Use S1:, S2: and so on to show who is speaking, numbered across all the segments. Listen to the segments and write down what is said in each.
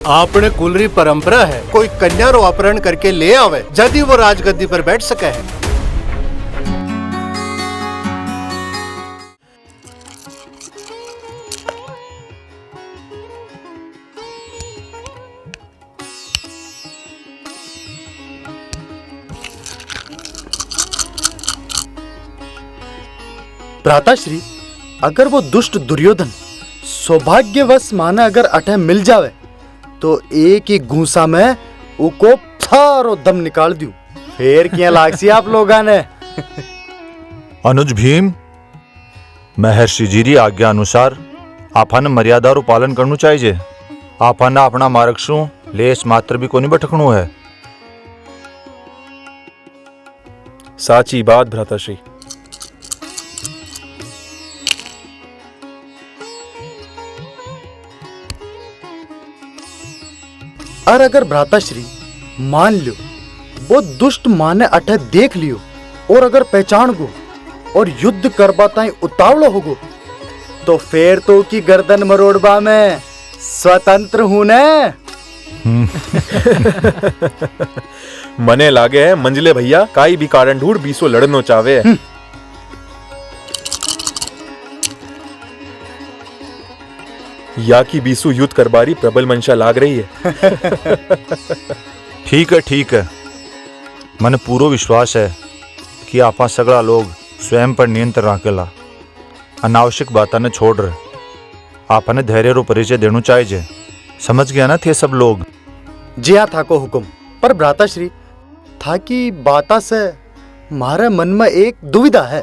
S1: आपने कुलरी परंपरा है कोई कन्या रो अपहरण करके ले आवे जदि वो राजगद्दी पर बैठ सके है।
S2: भ्राताश्री, अगर वो दुष्ट दुर्योधन सौभाग्यवश माने अगर अठे मिल जावे तो एक ही घूसा में उको थारो दम निकाल दूं। फेर क्या लागसी आप लोगा ने।
S3: अनुज भीम, महर्षि जी री आज्ञा अनुसार आपने मर्यादा रो पालन करनु चाहिए। आपने अपना मार्ग शू लेस मात्र भी कोनी भटकणु है।
S4: साची बात भ्राताश्री।
S2: और अगर भ्राताश्री मान लो वो दुष्ट माने अठे देख लियो और अगर पहचान गो और युद्ध करबा ताई उतावलो होगो तो फेर तो की गर्दन मरोड़बा में स्वतंत्र हूं ने।
S4: मने लागे है मंजले भैया काई भी कारण ढूंढ बीसो लड़नो चावे। या की बीसू युद्ध करबारी प्रबल मंशा लाग रही है।
S3: ठीक है। मने पूरो विश्वास है कि आपा सगड़ा लोग स्वयं पर नियंत्रण राखेला। अनावश्यक बातें ने छोड़ रहे। आपने धैर्य रो परिचय देनु चाहिए। समझ गया ना थे सब लोग।
S2: जी हाँ था को हुकुम। पर भ्राताश्री था की बाता से मारे मन में एक दुविधा है।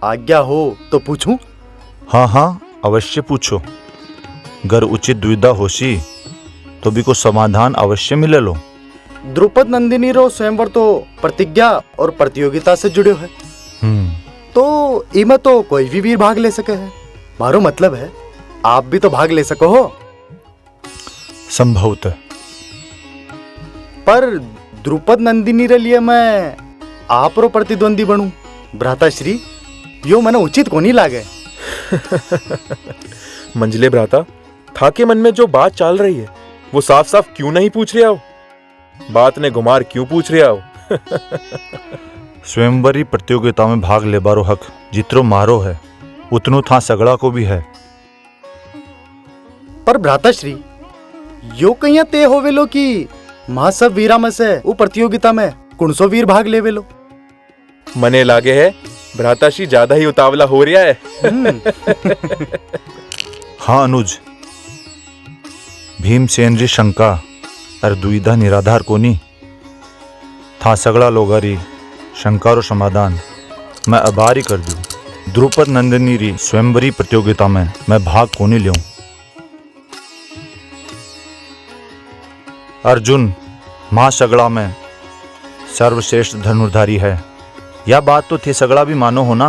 S2: आज्ञा हो तो पूछूं?
S3: हाँ अवश्य पूछो। अगर उचित दुविधा होशी तो भी को समाधान अवश्य मिले लो।
S2: द्रुपद नंदिनी रो स्वयंवर तो प्रतिज्ञा और प्रतियोगिता से जुड़े है। तो इमे तो कोई भी वीर भाग ले सके है। मारो मतलब है आप भी तो भाग ले सको हो।
S3: संभवतः।
S2: पर द्रुपद नंदिनी रे लिए मैं आप रो प्रतिद्वंदी बनूं भ्राताश्री, यो मने उचित कोनी लागे।
S4: मंजले भ्राता, था के मन में जो बात चल रही है वो साफ साफ क्यों नहीं पूछ रहे हो? बात ने घुमार क्यों पूछ रहे हो?
S3: स्वयंवरी प्रतियोगिता में भाग ले बारो हक जितरो मारो है उतनो था सगड़ा को भी है।
S2: पर भ्राताश्री यो कहिया ते होवे लो कि मां सब वीरा में से वो प्रतियोगिता में कुणसो वीर भाग लेवे लो।
S4: मने लागे है भ्राताश्री ज्यादा ही उतावला हो रहा है।
S3: हाँ अनुज, भीमसेन री शंका और दुविधा निराधार कोनी था सगड़ा लोगारी शंका रो समाधान मैं आभारी कर दूं। द्रुपद नंदिनी री स्वयंवरी प्रतियोगिता में मैं भाग कोनी ल्यूं। अर्जुन मां सगड़ा में सर्वश्रेष्ठ धनुर्धारी है। यह बात तो थे सगड़ा भी मानो हो ना।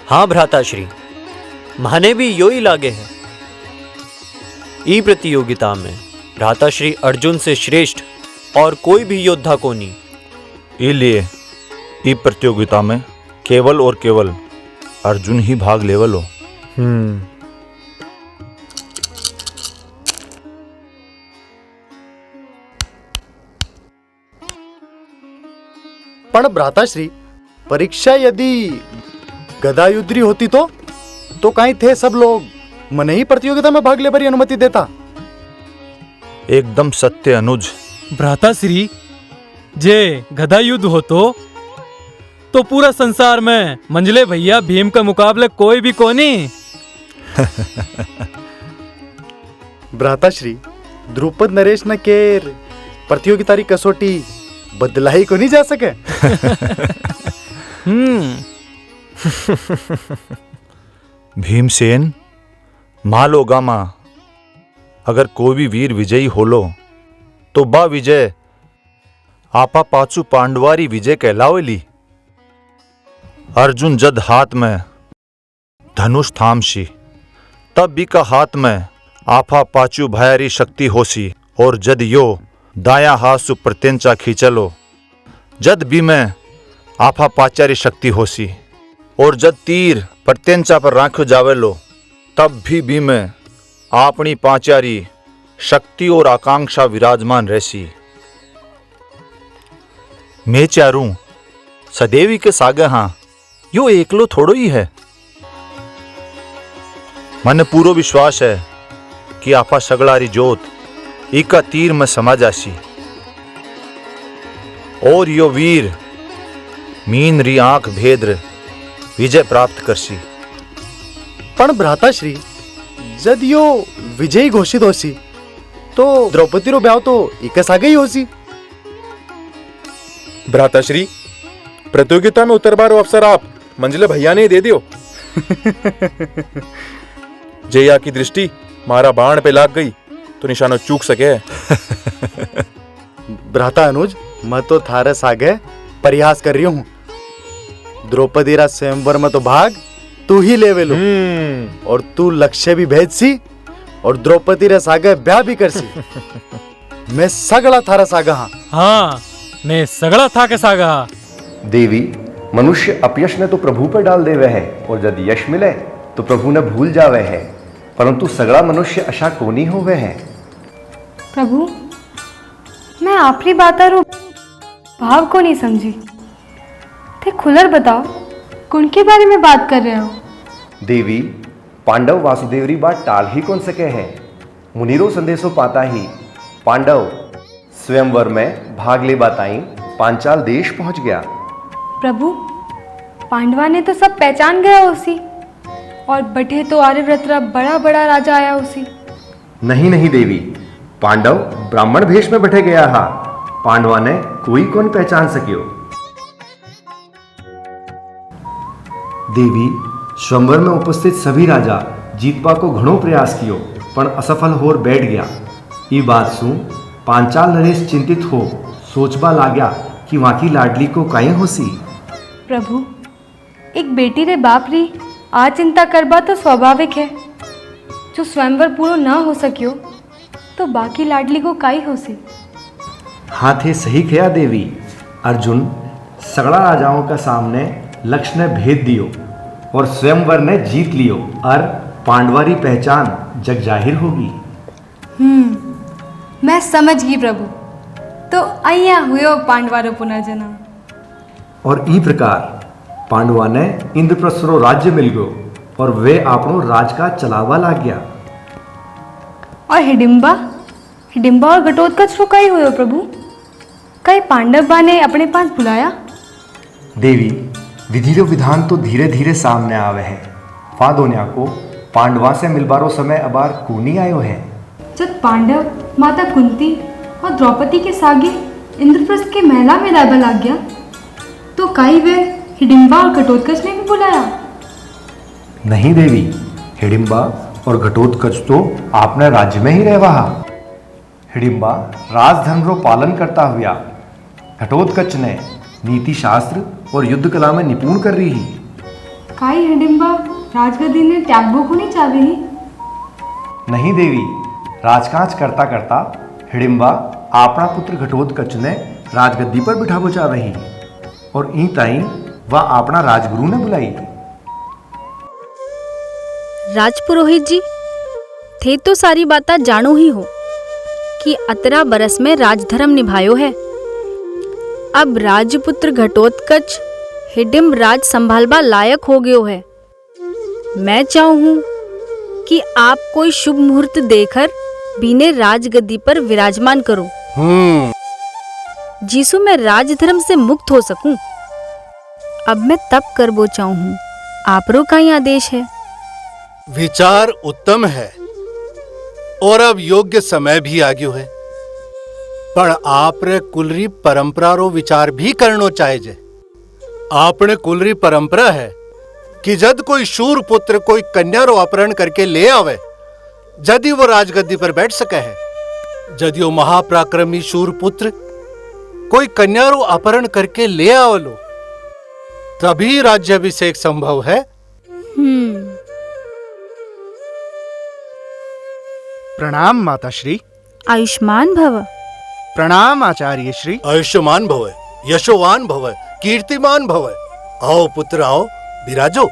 S5: हाँ भ्राताश्री, माने भी यो ही लागे है। ई प्रतियोगिता में भ्राताश्री अर्जुन से श्रेष्ठ और कोई भी योद्धा को नहीं।
S3: इसलिए ई प्रतियोगिता में केवल और केवल अर्जुन ही भाग लेवलो।
S2: पर भ्राताश्री परीक्षा यदि गदायुद्री होती तो कहीं थे सब लोग मने ही प्रतियोगिता में भाग ले बरी अनुमति देता।
S3: एकदम सत्य अनुज।
S6: भ्राताश्री, जे गदा युद्ध हो तो पूरा संसार में मंजले भैया भीम का मुकाबले कोई भी कोनी।
S2: भ्राताश्री द्रुपद नरेश न केर प्रतियोगिता री कसोटी बदलाई को नहीं जा सके।
S3: भीमसेन मां लोगा मां अगर कोई भी वीर विजयी होलो तो बा विजय आपा पाचू पांडवारी विजय कहलावेली। अर्जुन जद हाथ में धनुष थामशी तब भी का हाथ में आपा पाचू भयारी शक्ति होसी और जद यो दाया हाथ सु प्रत्यंचा खींचलो जद भी में आपा पाचारी शक्ति होसी और जद तीर प्रत्यंचा पर राखो जावेलो तब भी में आपनी पांचारी शक्ति और आकांक्षा विराजमान रहसी। मैं चारूं सदेवी के सागे हाँ यो एकलो थोड़ो ही है। मन पूरो विश्वास है कि आपा सगलारी जोत इका तीर में समा जासी और यो वीर मीन री आंख भेद्र विजय प्राप्त करसी।
S2: पण भ्राताश्री जद यो विजयी घोषित होसी तो द्रौपदी रो ब्याह तो इकस आगे ही होसी।
S4: भ्राताश्री, प्रतियोगिता में उतरबारो अवसर आप मंजले भैया ने ही दे दियो। जया की दृष्टि मारा बाण पे लाग गई तो निशानो चूक सके।
S2: भ्राता अनुज, मैं तो थारस आगे प्रयास कर रही हूँ। द्रौपदी रा स्वयंवर में तो भाग तू ही ले लो और तू लक्ष्य भी भेज सी और द्रौपदी रे सागे ब्याह भी कर सी। मैं सगला थारा सागा हाँ।
S6: हाँ, मैं सगड़ा था के सागा।
S7: देवी, मनुष्य अपयश ने तो प्रभु पर डाल देवे है और यदि यश मिले तो प्रभु ने भूल जावे है, परंतु सगड़ा मनुष्य आशा कोनी होवे है।
S8: प्रभु, मैं आपरी बातारो भाव को नहीं समझी। थे खुलर बताओ, कौन के बारे में बात कर रहे हो?
S7: देवी, पांडव वासुदेवरी बात टाल ही कौन सके है। मुनिरो संदेशो पाता ही पांडव स्वयंवर में भाग ले बताई पांचाल देश पहुंच गया।
S8: प्रभु, पांडवा ने तो सब पहचान गया उसी और बटे तो आर्यव्रत रा बड़ा बड़ा राजा आया उसी।
S7: नहीं नहीं देवी, पांडव ब्राह्मण भेष में बैठे गया हा। पांडवा ने कोई कौन पहचान सकियो। देवी, स्वयंवर में उपस्थित सभी राजा जीतबा को घणो प्रयास कियो पण असफल होर बैठ गया। ये बात सुन पांचाल नरेश चिंतित हो सोचबा लाग्या कि वहां की लाडली को काई होसी।
S8: प्रभु, एक बेटी रे बाप री आ चिंता करबा तो स्वाभाविक है। जो स्वयंवर पूरो ना हो सकियो तो बाकी लाडली को काई होसी।
S7: हाँ थे सही कहा देवी। अर्जुन सगड़ा राजाओं का सामने लक्ष्य ने भेद दियो और स्वयंवर ने जीत लियो और पांडवारी पहचान जग जाहिर होगी।
S8: मैं समझ गई प्रभु। तो अय्या हुयो पांडवारो पुनर्जन्म।
S7: और ई प्रकार पांडवा ने इंद्रप्रस्थरो राज्य मिल गयो और वे आपनो राज का चलावा लाग गया।
S8: और हिडिंबा और घटोत्कच को कई हुयो प्रभु? कई पांडव बा ने अपने पास बुलाया?
S7: देवी, विधि रो विधान तो धीरे धीरे सामने आवे है। फादोन्या को पांडवा से मिलबारो समय अबार कोनी आयो है।
S8: जब पांडव माता कुंती और द्रौपदी के सागे इंद्रप्रस्थ के महला में रहबा लग गया तो काई वे हिडिंबा और घटोत्कच ने भी बुलाया?
S7: नहीं देवी, हिडिंबा और घटोत्कच तो आपने राज्य में ही रहवा। हिडिंबा राजधर्म रो पालन करता हुआ, घटोत्कच ने नीति शास्त्र और युद्ध कला में निपुण कर रही ही।
S8: काई हिडिंबा राजगद्दी ने त्यागबो को नहीं चाहे ही?
S7: नहीं देवी, राजकाज करता करता हिडिंबा अपना पुत्र घटोत्कच ने राजगद्दी पर बिठा बचा रही और ई ताई वह अपना राजगुरु ने बुलाई।
S9: राजपुरोहित जी, थे तो सारी बाता जानो ही हो कि अतरा बरस में राजधर्म निभायो है। अब राजपुत्र घटोत्कच हिडिंब राज संभालबा लायक हो गयो है। मैं चाहूं कि आप कोई शुभ मुहूर्त देकर बीने राजगद्दी पर विराजमान करो जिसु मैं राजधर्म से मुक्त हो सकूं। अब मैं तब करबो चाहूं, आपरो का ही आदेश है।
S1: विचार उत्तम है और अब योग्य समय भी आ गयो है, पर आपरे कुलरी परंपरा रो विचार भी करनो चाहिए। आपने कुलरी परंपरा है कि जद कोई शूर पुत्र कोई कन्या रो अपहरण करके ले आवे जदि वो राजगद्दी पर बैठ सके है। जदि वो महापराक्रमी शूर पुत्र कोई कन्या रो अपहरण करके ले आवलो तभी राज्याभिषेक संभव है।
S2: प्रणाम माताश्री।
S9: आयुष्मान भव।
S2: प्रणाम आचार्य श्री।
S1: आयुष्मान भव, यशोवान भव, कीर्तिमान भव। आओ पुत्र आओ, विराजो।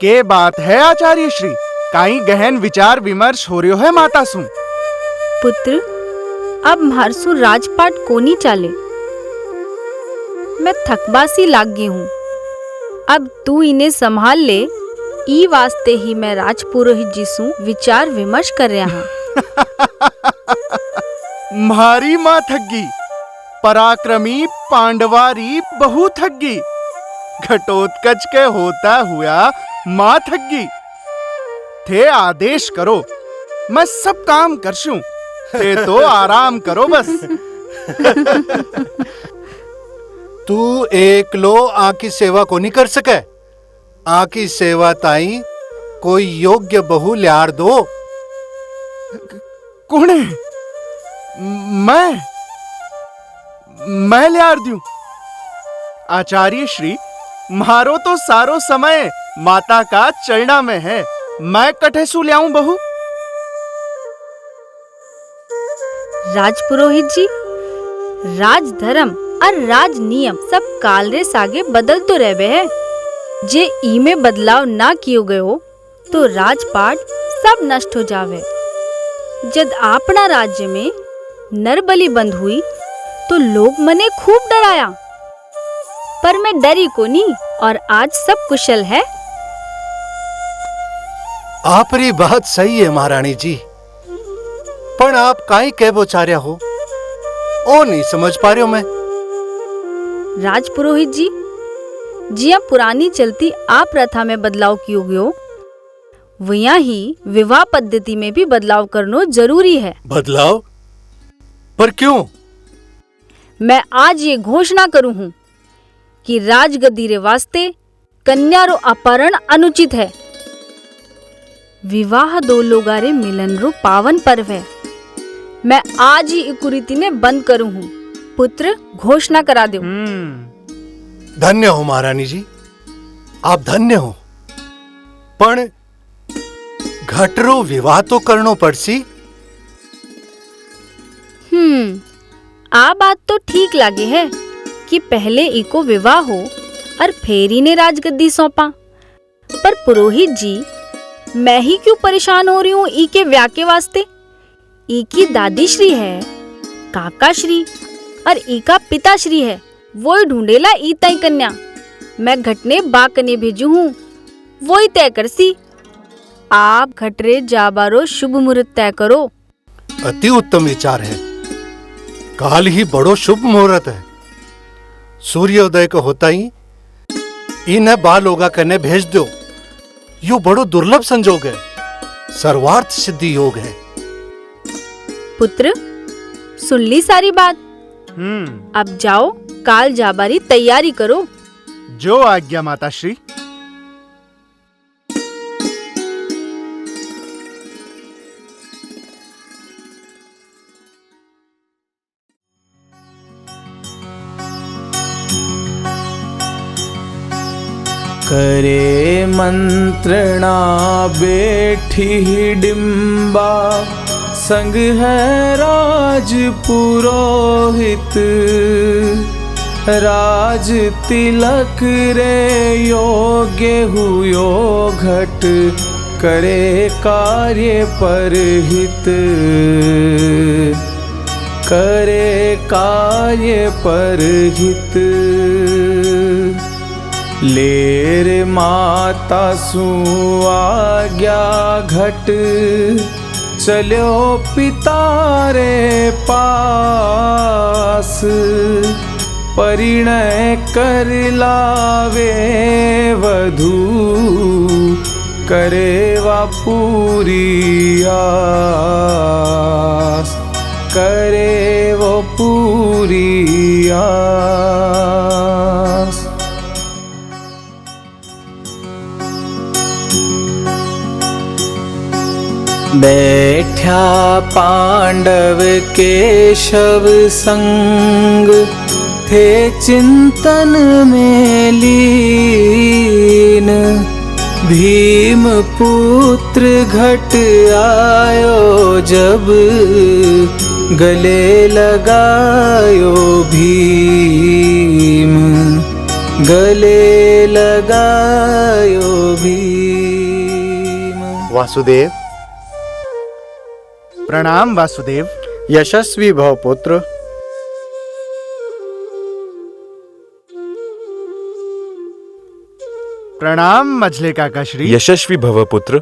S2: के बात है आचार्य श्री, काई गहन विचार विमर्श हो रही है माता सु।
S9: पुत्र, अब म्हारसू राजपाट कोनी चाले। मैं थकबासी लाग गई हूँ। अब तू इन्हें संभाल ले। ई वास्ते ही मैं राजपुरोहित जी सु विचार विमर्श कर रहा हूँ।
S2: मारी माँ थग्गी, पराक्रमी पांडवारी बहु थग्गी, घटोत्कच के होता हुआ माँ थग्गी। थे आदेश करो, मैं सब काम करशूं, थे तो आराम करो बस।
S1: तू एकलो आकी सेवा को नहीं कर सके। आकी सेवा ताई कोई योग्य बहु ल्यार दो।
S2: कुणे? मैं ल्यार दूं? आचार्य श्री, मारो तो सारो समय माता का चरणा में है, मैं कठे सु ल्याऊं बहू?
S9: राजपुरोहित जी, राजधर्म और राज नियम सब काल रे सागे बदल तो रहवे है। जे ई में बदलाव ना कियो गयो तो राजपाट सब नष्ट हो जावे। जब अपना राज्य में नरबली बंद हुई तो लोग मने खूब डराया, पर मैं डरी को नहीं और आज सब कुशल है।
S1: आपरी बात सही है महारानी जी, पर आप काई कह बोचार्या हो ओ नहीं समझ पा रहे हो मैं।
S9: राजपुरोहित जी, जिया पुरानी चलती आप प्रथा में बदलाव कियो गयो, वया ही विवाह पद्धति में भी बदलाव करना जरूरी है।
S1: बदलाव? पर क्यों?
S9: मैं आज ये घोषणा करूं हूं कि राजगद्दी रे वास्ते कन्या रो अपहरण अनुचित है। विवाह दो लोगारे मिलन रो पावन पर्व है। मैं आज ही कुरीति ने बंद करूं हूं। पुत्र, घोषणा करा दो।
S1: धन्य हो महारानी जी, आप धन्य हो। पण घटरो विवाह तो करनो पड़सी।
S9: आ बात तो ठीक लागे है कि पहले इको विवाह हो और फिर ही ने राजगद्दी सौंपा। पर पुरोहित जी, मैं ही क्यों परेशान हो रही हूँ ई के व्याह के वास्ते? ई की दादी श्री है, काका श्री और ई का पिता श्री है, वो ही ढूंढेला ई तय कन्या। मैं घटने बा कने भेजू हूँ, वो ही तय करसी। आप घटरे जाबारो शुभ मुहूर्त तय करो।
S1: अति उत्तम विचार है। काल ही बड़ो शुभ मुहूर्त है। सूर्योदय को होता ही इन्हें बाल होगा कने भेज दो। यो बड़ो दुर्लभ संजोग है, सर्वार्थ सिद्धि योग है।
S9: पुत्र, सुन ली सारी बात। अब जाओ, काल जाबारी तैयारी करो।
S2: जो आज्ञा माता श्री।
S10: करे मंत्रणा बैठी हिडिंबा, संग है राज पुरोहित। राज तिलक रे योग्य हुयो घट, करे कार्य परहित। करे कार्य परहित। लेर माता सु आज्ञा घट, चलो पिता रे पास। परिणय कर लावे वधू, करे वा पूरी आस। करे वो पूरी आस। बैठा पांडव केशव संग, थे चिंतन में लीन। भीम पुत्र घट आयो जब, गले लगायो भीम। गले लगायो भीम।
S2: वासुदेव,
S11: प्रणाम वासुदेव।
S2: यशस्वी भव पुत्र।
S11: प्रणाम मझले काका श्री।
S4: यशस्वी भव पुत्र।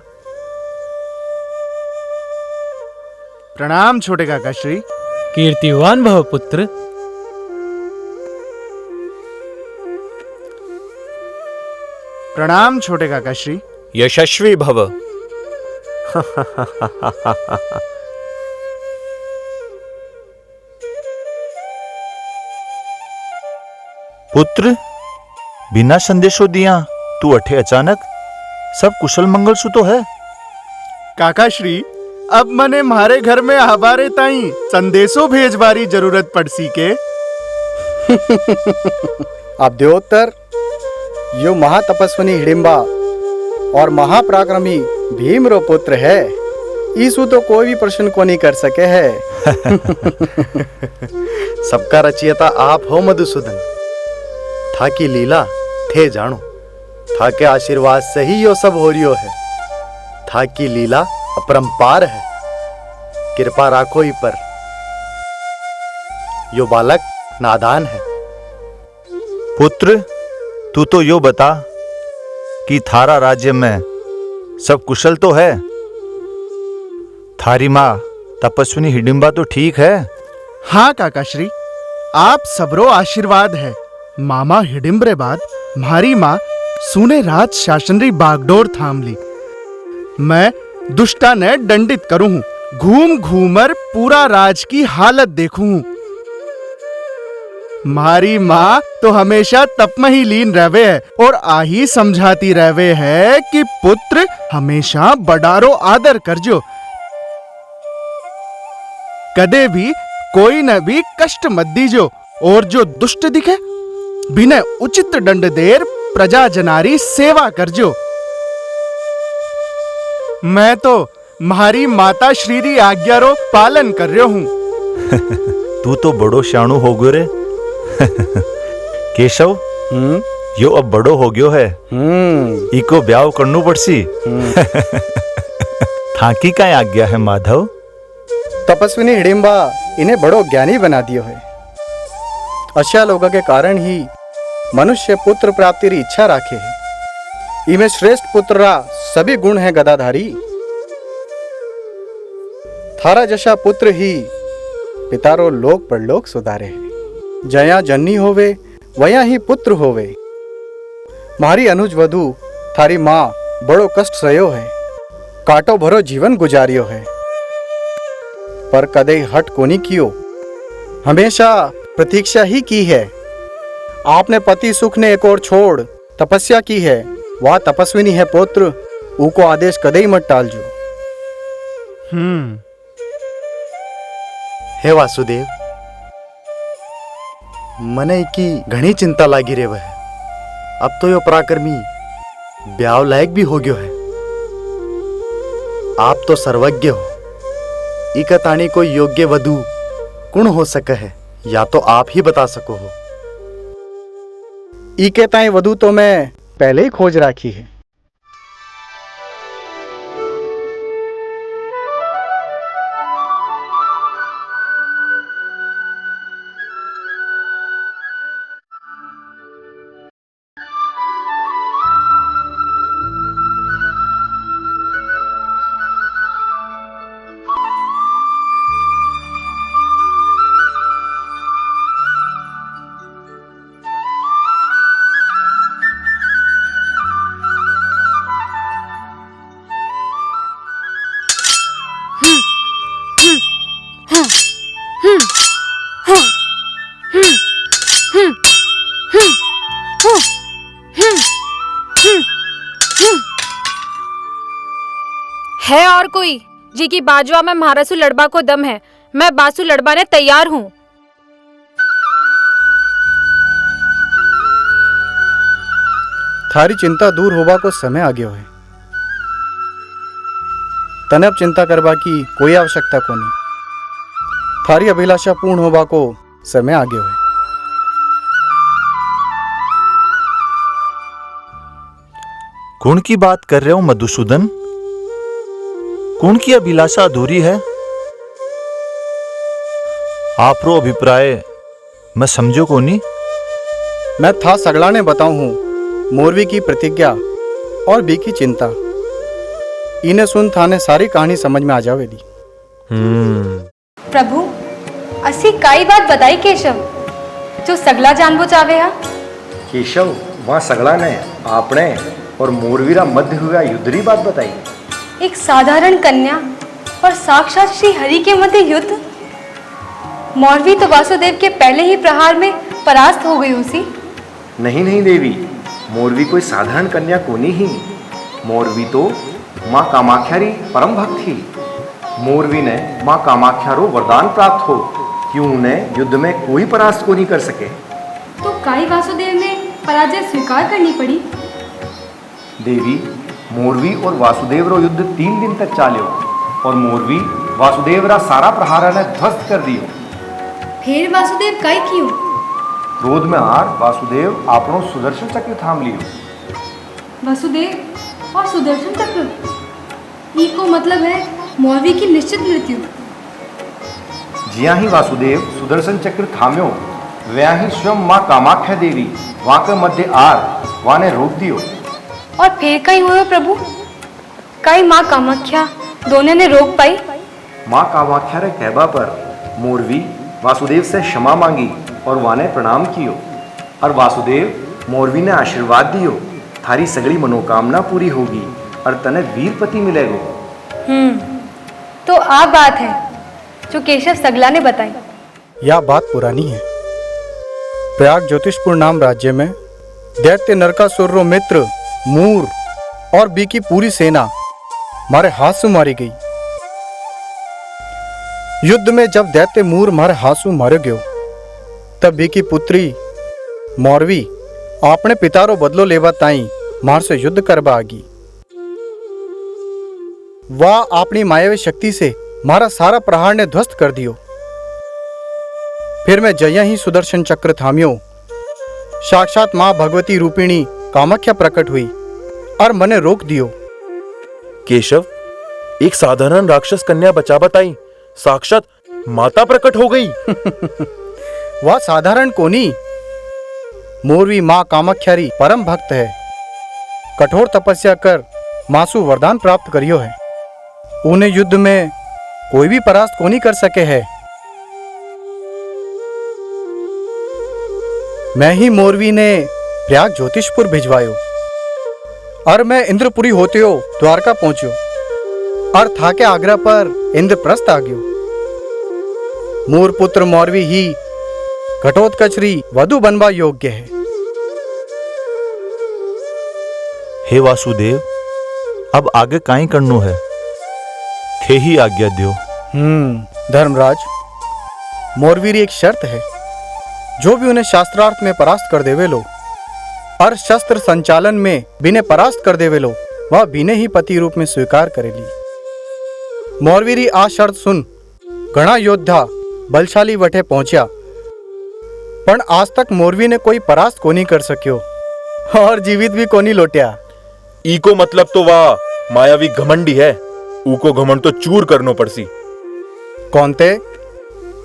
S11: प्रणाम छोटे काका श्री।
S6: कीर्तिवान भव पुत्र।
S11: प्रणाम छोटे काका श्री।
S5: यशस्वी भव।
S3: पुत्र, बिना संदेशो दिया तू अठे अचानक? सब कुशल मंगल सु तो है?
S11: काका श्री, अब मने मारे घर में हबारे ताई संदेशो भेजवारी जरूरत पड़ सी के।
S2: अब देवोत्तर यो महातपस्विनी हिडिंबा और महापराक्रमी भीम रो पुत्र है। ईसु तो कोई भी प्रश्न को नहीं कर सके है। सबका रचयिता आप हो मधुसूदन। था की लीला थे जानो, था के आशीर्वाद से ही यो सब हो रियो है। था की लीला अपरंपार है, कृपा राखो ही पर। यो बालक नादान है।
S3: पुत्र, तू तो यो बता कि थारा राज्य में सब कुशल तो है? थारी माँ तपस्विनी हिडिंबा तो ठीक है?
S11: हाँ काका श्री, आप सबरो आशीर्वाद है। मामा हिडिंबरे बाद म्हारी माँ सुने राज शासनरी बागडोर थाम ली। मैं दुष्टा ने दंडित करूं, घूम घूमर पूरा राज की हालत देखूं। मारी माँ तो हमेशा तप में ही लीन रहवे है और आही समझाती रहवे है कि पुत्र हमेशा बड़ारो आदर करजो, कदे भी कोई न भी कष्ट मत दीजो, और जो दुष्ट दिखे बिना उचित दंड देर प्रजा जनारी सेवा करजो। मैं तो मारी माता श्री री आज्ञा रो पालन कर रहा हूँ।
S3: तू तो बड़ो शाणु हो गयो रे। केशव, यो अब बड़ो हो गयो है। इको ब्याह करनु पड़सी। थाकी का आज्ञा है माधव?
S2: तपस्विनी हिडिंबा इन्हें बड़ो ज्ञानी बना दियो है। अच्छा लोगों के कारण ही मनुष्य पुत्र प्राप्ति री इच्छा राखे है। इमे श्रेष्ठ पुत्र रा सभी गुण है गदाधारी। थारा जैसा पुत्र ही पितारो लोक परलोक सुधारे है। जया जननी होवे वया ही पुत्र होवे। मारी अनुज वधु थारी माँ बड़ो कष्ट सहयो है, काटो भरो जीवन गुजारियो है, पर कदे हट कोनी कियो, हमेशा प्रतीक्षा ही की है। आपने पति सुख ने एक और छोड़ तपस्या की है, वह तपस्विनी है पुत्र, ऊको आदेश कदे ही मत टालजो। हे वासुदेव, मने की घनी चिंता लागी रे वह। अब तो यो पराक्रमी ब्याह लायक भी हो गयो है। आप तो सर्वज्ञ हो, इका ताणी कोई योग्य वधु कुण हो सके है, या तो आप ही बता सको हो। इके ताई वधु तो मैं पहले ही खोज राखी है।
S12: है और कोई जी की बाजवा में महारासु लड़बा को दम है, मैं बासु लड़बाने तैयार हूँ।
S2: थारी चिंता दूर होबा को समय आ गयो है। तने अब चिंता करबा की कोई आवश्यकता को नहीं। थारी अभिलाषा पूर्ण होबा को समय आ गयो है।
S3: कौन की बात कर रहे हो मधुसूदन? कौन की अभिलाषा अधूरी है? आपरो अभिप्राय मैं समझो को नहीं।
S2: मैं था सगला ने बताऊं हूँ मोरवी की प्रतिज्ञा और बी की चिंता। इन्हें सुन थाने सारी कहानी समझ में आ जावेगी।
S8: प्रभु असी काई बात बताई केशव जो सगला जानबो चावे हा।
S7: केशव वहाँ सगला ने आपने और मोरवीरा मध्य हुआ युद्धरी बात बताई।
S8: एक साधारण कन्या और साक्षात श्री हरि के मध्य युद्ध। मौरवी तो वासुदेव के पहले ही प्रहार में परास्त हो गई उसी।
S7: नहीं नहीं देवी, मोरवी कोई साधारण कन्या को नहीं ही। मोरवी तो माँ कामाख्या री परम भक्त थी। मोरवी ने माँ कामाख्या रो वरदान प्राप्त हो कि उन्हें युद्ध में कोई परास्त को नहीं कर सके।
S8: तो काई वासुदेव ने पराजय स्वीकार करनी पड़ी।
S7: देवी मोरवी और वासुदेव रो युद्ध 3 दिन तक चाल्यो और मोरवी वासुदेव रा सारा प्रहार ने ध्वस्त कर दियो।
S8: फिर वासुदेव काई क्यों?
S7: क्रोध में हार वासुदेव आपनो सुदर्शन चक्र थाम लियो।
S8: वासुदेव और सुदर्शन चक्र ई को मतलब है मौरवी की निश्चित मृत्यु।
S7: जिया ही वासुदेव सुदर्शन चक्र थाम्यो वया ही स्वयं माँ कामाख्या देवी वहां के मध्य आर वहां ने रोक दियो।
S8: और फिर कहीं हुए प्रभु? कई माँ कामाख्या दोनों ने रोक पाई।
S7: माँ कामाख्या रे कहबा पर मोरवी वासुदेव से क्षमा मांगी और वाने प्रणाम कियो और वासुदेव मोरवी ने आशीर्वाद दियो थारी सगली मनोकामना पूरी होगी और तने वीरपति मिलेगो।
S8: तो आ बात है जो केशव सगला ने बताई।
S2: यह बात पुरानी है। प्रयाग ज्योतिषपुर नाम राज्य में दैत्य नरकासुर रो मित्र मूर और बी की पूरी सेना मारे हाथ से मारी गई। युद्ध में जब दैत्य मूर मारे हाथ से मारे गयो तब बी की पुत्री मौरवी अपने पिता रो बदलो लेवा ताई मार से युद्ध करवा आगी। वह अपनी मायावी शक्ति से मारा सारा प्रहार ने ध्वस्त कर दियो। फिर मैं जया ही सुदर्शन चक्र थाम्यो साक्षात मां भगवती रूपिणी कामाख्या प्रकट हुई और मने रोक दियो।
S4: केशव एक साधारण राक्षस कन्या बचा बताई साक्षात माता प्रकट हो गई।
S2: वह साधारण कोनी मोरवी मां कामाख्यारी परम भक्त है। कठोर तपस्या कर मासु वरदान प्राप्त करियो है। उन्हें युद्ध में कोई भी परास्त कोनी कर सके है। मैं ही मोरवी ने प्रयाग ज्योतिषपुर भिजवायो और मैं इंद्रपुरी होते हो द्वारका पहुंचो और था के आगरा पर इंद्रप्रस्थ आ गयो। मूर पुत्र मौरवी ही घटोत्कचरी वधु बनवा योग्य है।
S3: हे वासुदेव, अब आगे काई करनो है? थे ही आज्ञा दियो।
S2: धर्मराज, मोरवीरी एक शर्त है। जो भी उन्हें शास्त्रार्थ में परास्त कर देवे लो और शस्त्र संचालन में बिने परास्त कर देवे लो वह बिने ही पति रूप में स्वीकार करेली। मोरवीरी आ शर्त सुन घना योद्धा बलशाली वटे पहुंचा पण आज तक मोरवी ने कोई परास्त कोनी कर सकियो और जीवित भी कोनी लोटिया।
S4: ईको मतलब तो वाह मायावी घमंडी है। ऊको घमंड तो चूर करनो पड़सी।
S2: कौनते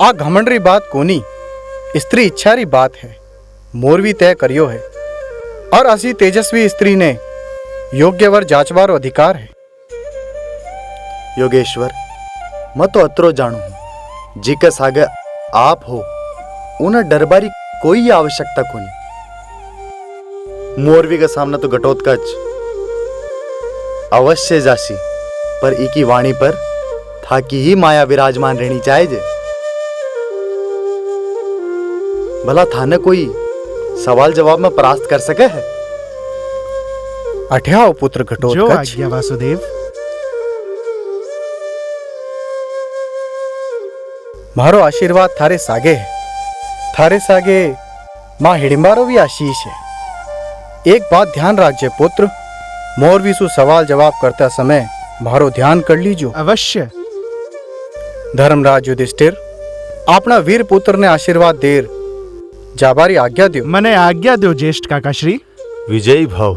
S2: आ घमंडरी बात कोनी स्त्री इच्छा री बात है। मोरवी तय करियो है और असी तेजस्वी स्त्री ने योग्य वर जांचवारो अधिकार है। योगेश्वर, मैं तो अतरो जानू हूं जी के सागे आप हो उन्हें डरबारी कोई आवश्यकता कोनी। मोरवी के सामने तो घटोत्कच अवश्य जासी पर इकी वाणी पर था कि ही माया विराजमान रहनी चाहिए। भला थाने कोई सवाल जवाब में परास्त कर सके है? अठ्याओ पुत्र घटोत्कच।
S11: जो आज्ञा वासुदेव।
S2: मारो आशीर्वाद थारे सागे है। थारे सागे मां हिडिंबारो भी आशीष है। एक बात ध्यान राखजे पुत्र, मोरवी सु सवाल जवाब करता समय मारो ध्यान कर लीजो।
S11: अवश्य।
S2: धर्मराज युधिष्ठिर, अपना वीर पुत्र ने आशीर्वाद देर जाबारी आज्ञा दो।
S11: मने आज्ञा दो ज्येष्ठ काका श्री।
S3: विजयी भव।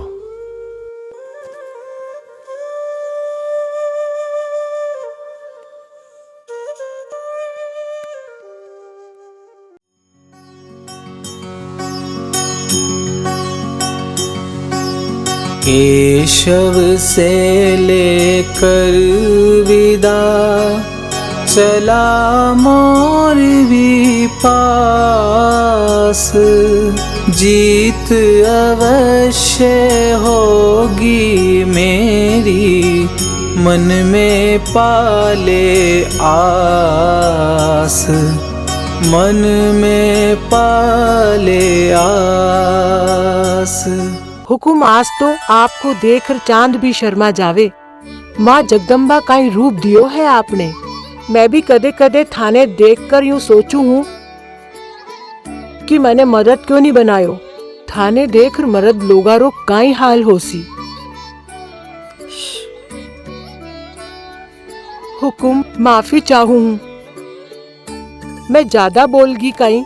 S10: केशव से लेकर विदा चला मोर भी पास, जीत अवश्य होगी मेरी, मन में पाले आस, मन में पाले आस।
S13: हुकुम आज तो आपको देखकर चांद भी शर्मा जावे। माँ जगदम्बा का ही रूप दियो है आपने। मैं भी कदे कदे थाने देखकर यूं सोचू हूँ कि मैंने मर्द क्यों नहीं बनायो। थाने देखकर मर्द लोगारो काई हाल होसी। हुकुम माफी चाहूँ, मैं ज्यादा बोलगी कहीं।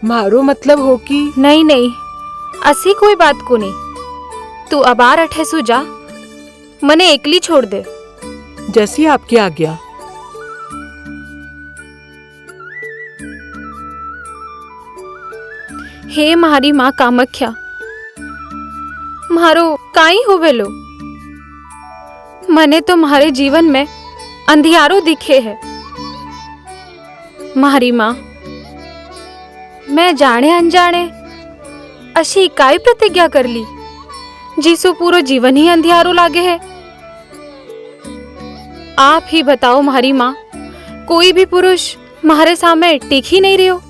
S13: मारो मतलब हो कि
S12: नहीं नहीं, असी कोई बात को नहीं। तू अबार अठे सु जा, मने एकली छोड़ दे।
S13: जैसी आपकी आज्ञा।
S12: हे मारी माँ कामाख्या, मारो काई होवेलो। मने तो मारे जीवन में अंधियारो दिखे है। मारी माँ, मैं जाने अनजाने अशी काई प्रतिज्ञा कर ली जिसो पूरा जीवन ही अंधियारो लागे है। आप ही बताओ मारी माँ, कोई भी पुरुष मारे सामने टिक ही नहीं रहो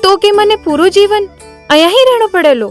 S12: तो कि मने पूरो जीवन अया ही रहना पड़ेलो।